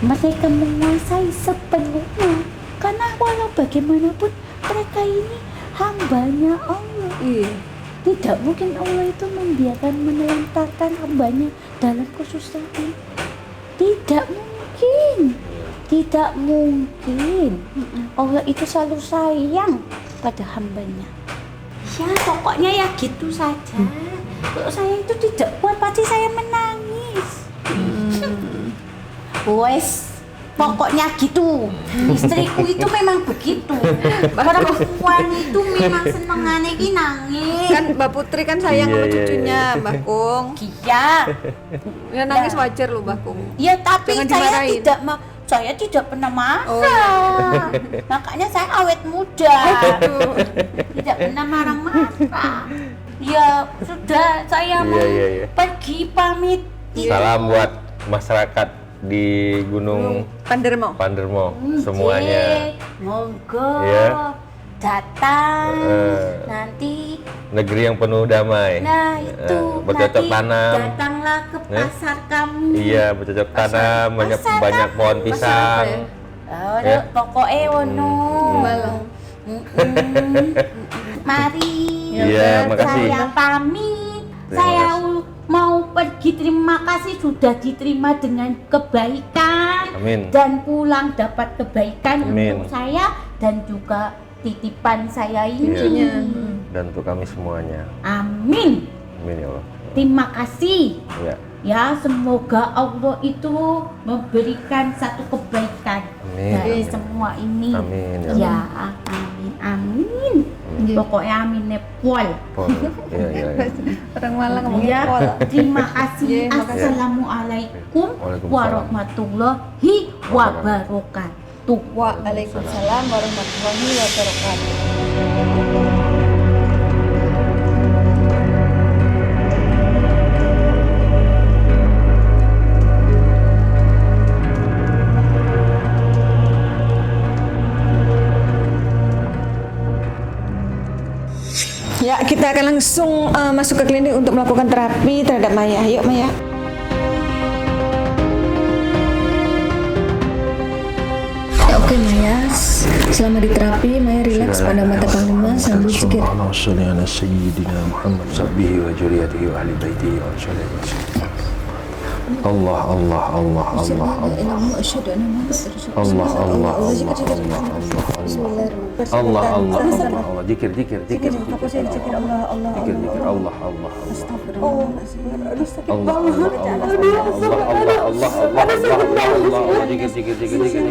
Mereka menguasai sepenuhnya. Karena walau bagaimanapun mereka ini hambanya Allah. Iya. Tidak mungkin Allah itu membiarkan menelantarkan hambanya dalam kesusahan. Tidak mungkin. Allah itu selalu sayang pada hambanya. Ya pokoknya ya gitu saja. Kalau saya itu tidak kuat pasti saya menangis. Wes, pokoknya gitu. Istriku itu memang begitu. Perempuan itu memang senengannya ki nangis. Kan Mbak Putri kan sayang Iya, sama iya, cucunya, iya. Mbak Kung. Iya. Ya nangis wajar loh, Mbak Kung. Ya tapi Jangan saya dimarahin. saya tidak pernah marah. Oh, iya. Makanya saya awet muda. Tidak pernah marah-marah. Ya sudah, saya mau Iya. pergi pamit. Salam buat masyarakat di Gunung Pandermo. Pandermo semuanya. Monggo Iya. datang Eh. nanti. Negeri yang penuh damai. Nah itu bercocok nanti tanam. datanglah ke pasar kami. Iya, bercocok tanam, banyak pasar banyak kan? pohon pisang. Oh, Ya. pokoknya wono. Malang. Mari. Iya, makasih. Saya pamit. Terima Saya kasih. mau pergi. Terima kasih sudah diterima dengan kebaikan. Amin. Dan pulang dapat kebaikan Amin. untuk saya dan juga titipan saya ini. Iya. Dan untuk kami semuanya. Amin. Amin ya Allah. Terima kasih. Ya. Ya, semoga Allah itu memberikan satu kebaikan Amin. dari semua ini. Amin ya Ya, amin, amin. Pokoknya amin nepol. Pol. Iya. Orang Malang ngomongnya Ya, pol. terima kasih. Iya, makasih. Assalamualaikum Waalaikumsalam. warahmatullahi wabarakatuh. Waalaikumsalam warahmatullahi wabarakatuh. Ya, kita akan langsung masuk ke klinik untuk melakukan terapi terhadap Maya. Yuk, Maya. Ya, oke, Maya. Selama di terapi, Maya rileks pada mata panglima sambil zikir. Allahumma shalli ala sayyidina Muhammad sabbihi wa juriyatihi wa ahli baitihi wa sallallahu alaihi wasallam. Allah Allah Allah Allah Allah Allah Allah Allah Allah Allah Allah zikir zikir zikir zikir Allah Allah zikir zikir Allah Allah Allah Allah Allah Allah Allah zikir zikir zikir zikir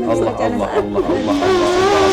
Allah Allah Allah Allah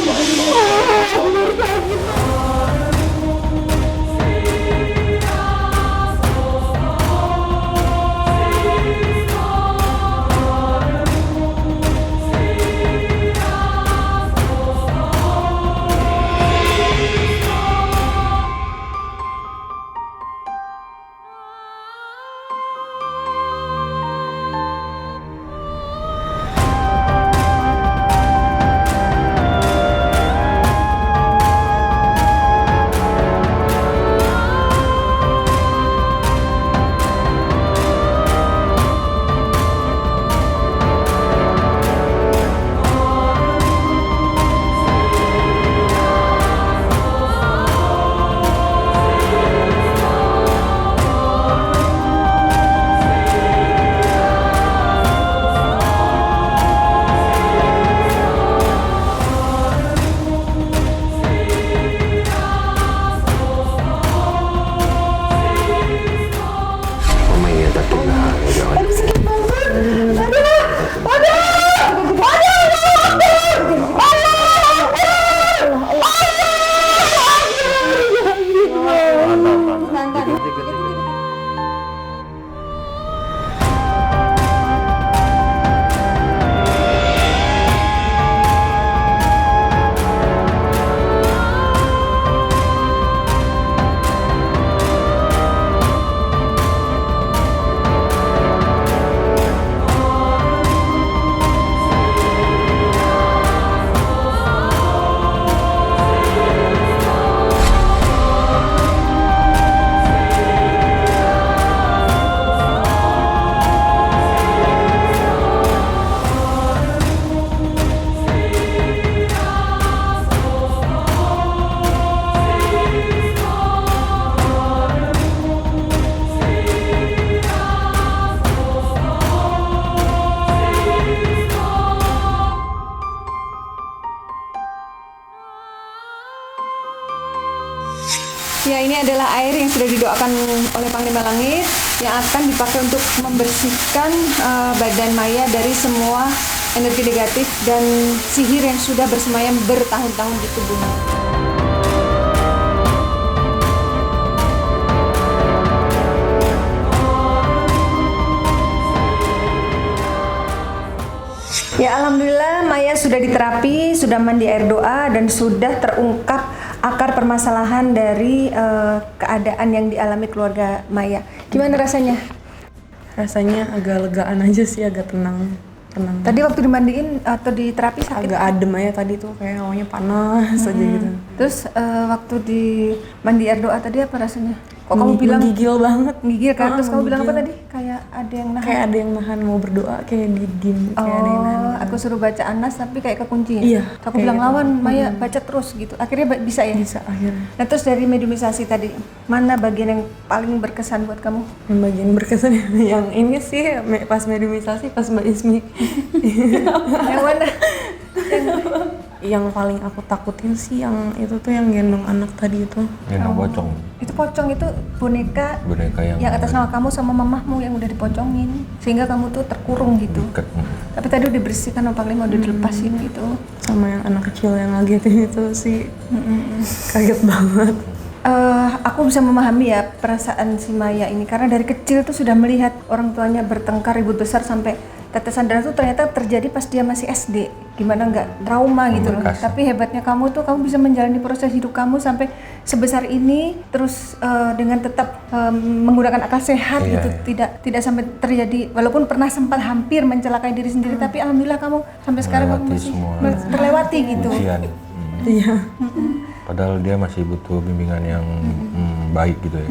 Ya, ini adalah air yang sudah didoakan oleh Panglima Langit yang akan dipakai untuk membersihkan badan Maya dari semua energi negatif dan sihir yang sudah bersemayam bertahun-tahun di tubuhnya. Ya, alhamdulillah Maya sudah diterapi, sudah mandi air doa dan sudah terungkap akar permasalahan dari keadaan yang dialami keluarga Maya. Gimana rasanya? Rasanya agak legaan aja sih, agak tenang. Tadi waktu dimandiin atau diterapi sakit? Agak adem aja tadi tuh, kayak awalnya panas aja gitu. Terus waktu di mandi air doa tadi apa rasanya? Kok kamu bilang menggigil banget? Menggigil kan? Terus kamu bilang apa menggigil. tadi? Kayak ada yang nahan. Kayak ada yang nahan mau berdoa, kayak diem, kayak ada yang nahan. Aku suruh baca Anas tapi kayak kekunci. Iya, Aku kayak bilang gitu. lawan Maya baca terus gitu. Akhirnya bisa ya? Bisa akhirnya. Nah, terus dari mediumisasi tadi, mana bagian yang paling berkesan buat kamu? Yang bagian berkesan yang ini sih pas mediumisasi, pas Mbak Ismi. Yang mana? Yang paling aku takutin sih yang itu tuh yang gendong anak tadi itu. Gendong pocong. Itu pocong itu boneka Boneka yang atas nama kamu sama mamahmu yang udah dipocongin sehingga kamu tuh terkurung gitu. dekat. Tapi tadi udah dibersihkan sama Panglima, udah dilepasin gitu. Sama yang anak kecil yang ngagetin itu sih kaget banget. Aku bisa memahami ya perasaan si Maya ini karena dari kecil tuh sudah melihat orang tuanya bertengkar ribut besar sampai tetesan darah tuh ternyata terjadi pas dia masih SD. Gimana nggak trauma gitu loh. Membekas. Tapi hebatnya kamu tuh kamu bisa menjalani proses hidup kamu sampai sebesar ini terus dengan tetap menggunakan akal sehat Iya, gitu. iya. Tidak sampai terjadi walaupun pernah sempat hampir mencelakai diri sendiri tapi alhamdulillah kamu sampai sekarang kamu Melewati masih semua terlewati gitu. Ujian. Iya. Padahal dia masih butuh bimbingan yang baik gitu ya.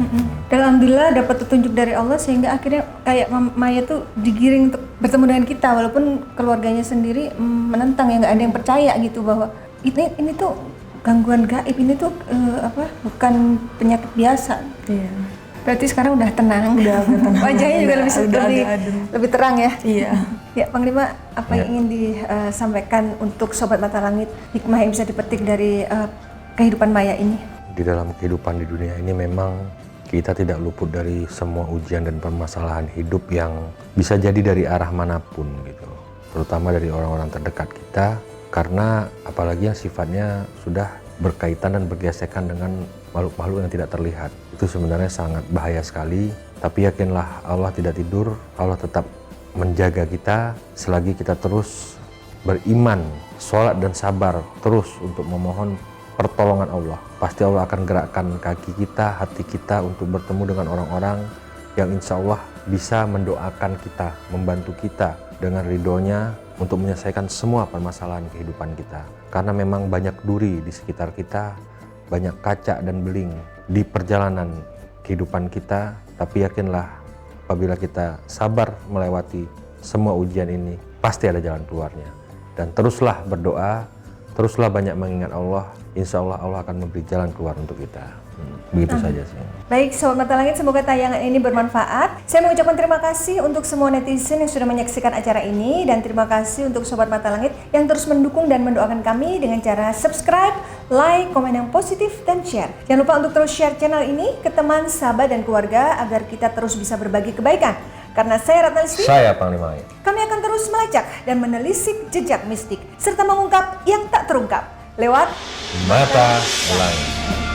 Dan alhamdulillah dapat petunjuk dari Allah sehingga akhirnya kayak Maya tuh digiring untuk bertemu dengan kita walaupun keluarganya sendiri menentang ya, nggak ada yang percaya gitu bahwa ini tuh gangguan gaib, ini tuh bukan penyakit biasa. Iya. Berarti sekarang udah tenang. Udah agak tenang. Wajahnya juga lebih Udah lebih, agak adem. lebih terang ya. Iya. Ya Panglima, apa yang ingin disampaikan untuk Sobat Mata Langit, hikmah yang bisa dipetik dari kehidupan Maya ini? Di dalam kehidupan di dunia ini memang kita tidak luput dari semua ujian dan permasalahan hidup yang bisa jadi dari arah manapun gitu. Terutama dari orang-orang terdekat kita, karena apalagi yang sifatnya sudah berkaitan dan bergesekan dengan makhluk-makhluk yang tidak terlihat. Itu sebenarnya sangat bahaya sekali, tapi yakinlah Allah tidak tidur, Allah tetap menjaga kita selagi kita terus beriman, sholat dan sabar terus untuk memohon pertolongan Allah. Pasti Allah akan gerakkan kaki kita, hati kita untuk bertemu dengan orang-orang yang insya Allah bisa mendoakan kita, membantu kita dengan ridhonya untuk menyelesaikan semua permasalahan kehidupan kita. Karena memang banyak duri di sekitar kita, banyak kaca dan beling di perjalanan kehidupan kita, tapi yakinlah apabila kita sabar melewati semua ujian ini, pasti ada jalan keluarnya. Dan teruslah berdoa, teruslah banyak mengingat Allah, insya Allah Allah akan memberi jalan keluar untuk kita. Begitu saja sih. Baik Sobat Mata Langit, semoga tayangan ini bermanfaat. Saya mengucapkan terima kasih untuk semua netizen yang sudah menyaksikan acara ini, dan terima kasih untuk Sobat Mata Langit yang terus mendukung dan mendoakan kami dengan cara subscribe, like, komen yang positif, dan share. Jangan lupa untuk terus share channel ini ke teman, sahabat, dan keluarga agar kita terus bisa berbagi kebaikan. Karena saya Ratna Listy, Saya Panglima Langit. kami akan terus melacak dan menelisik jejak mistik serta mengungkap yang tak terungkap lewat Mata Langit.